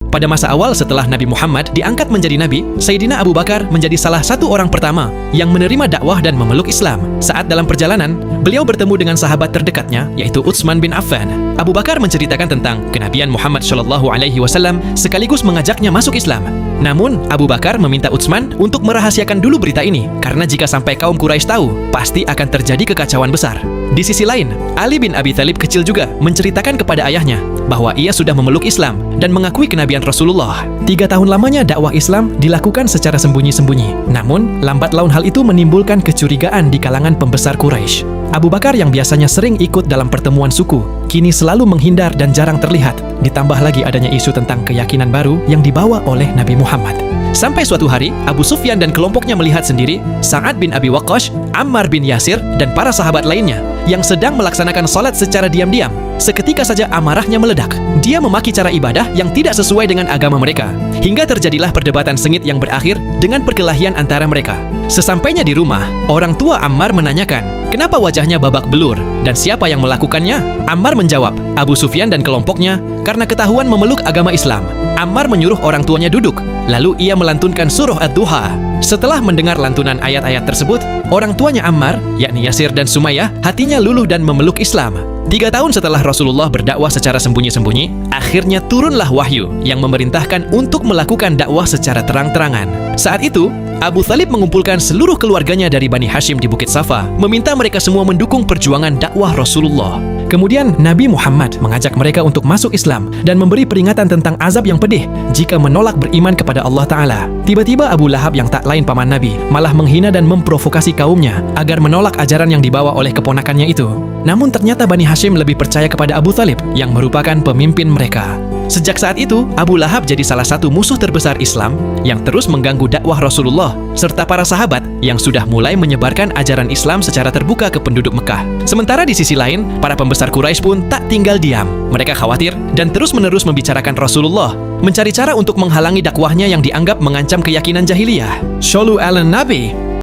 Pada masa awal setelah Nabi Muhammad diangkat menjadi nabi, Sayyidina Abu Bakar menjadi salah satu orang pertama yang menerima dakwah dan memeluk Islam. Saat dalam perjalanan, beliau bertemu dengan sahabat terdekatnya, yaitu Utsman bin Affan. Abu Bakar menceritakan tentang kenabian Muhammad SAW sekaligus mengajaknya masuk Islam. Namun, Abu Bakar meminta Utsman untuk merahasiakan dulu berita ini, karena jika sampai kaum Quraisy tahu, pasti akan terjadi kekacauan besar. Di sisi lain, Ali bin Abi Thalib kecil juga menceritakan kepada ayahnya bahwa ia sudah memeluk Islam dan mengakui kenabian Rasulullah. 3 tahun lamanya dakwah Islam dilakukan secara sembunyi-sembunyi. Namun, lambat laun hal itu menimbulkan kecurigaan di kalangan pembesar Quraisy. Abu Bakar yang biasanya sering ikut dalam pertemuan suku, kini selalu menghindar dan jarang terlihat. Ditambah lagi adanya isu tentang keyakinan baru yang dibawa oleh Nabi Muhammad. Sampai suatu hari, Abu Sufyan dan kelompoknya melihat sendiri Sa'ad bin Abi Waqqas, Ammar bin Yasir, dan para sahabat lainnya yang sedang melaksanakan salat secara diam-diam. Seketika saja amarahnya meledak. Dia memaki cara ibadah yang tidak sesuai dengan agama mereka. Hingga terjadilah perdebatan sengit yang berakhir dengan perkelahian antara mereka. Sesampainya di rumah, orang tua Ammar menanyakan, kenapa wajahnya babak belur dan siapa yang melakukannya? Ammar menjawab, Abu Sufyan dan kelompoknya karena ketahuan memeluk agama Islam. Ammar menyuruh orang tuanya duduk, lalu ia melantunkan surah Ad-Duha. Setelah mendengar lantunan ayat-ayat tersebut, orang tuanya Ammar, yakni Yasir dan Sumayyah, hatinya luluh dan memeluk Islam. 3 tahun setelah Rasulullah berdakwah secara sembunyi-sembunyi, akhirnya turunlah wahyu yang memerintahkan untuk melakukan dakwah secara terang-terangan. Saat itu, Abu Thalib mengumpulkan seluruh keluarganya dari Bani Hashim di Bukit Safa, meminta mereka semua mendukung perjuangan dakwah Rasulullah. Kemudian Nabi Muhammad mengajak mereka untuk masuk Islam dan memberi peringatan tentang azab yang pedih jika menolak beriman kepada Allah Ta'ala. Tiba-tiba Abu Lahab yang tak lain paman Nabi malah menghina dan memprovokasi kaumnya agar menolak ajaran yang dibawa oleh keponakannya itu. Namun ternyata Bani Hashim lebih percaya kepada Abu Thalib yang merupakan pemimpin mereka. Sejak saat itu, Abu Lahab jadi salah satu musuh terbesar Islam yang terus mengganggu dakwah Rasulullah serta para sahabat yang sudah mulai menyebarkan ajaran Islam secara terbuka ke penduduk Mekah. Sementara di sisi lain, para pembesar Quraisy pun tak tinggal diam. Mereka khawatir dan terus-menerus membicarakan Rasulullah, mencari cara untuk menghalangi dakwahnya yang dianggap mengancam keyakinan jahiliyah. Shallu ala Nabi.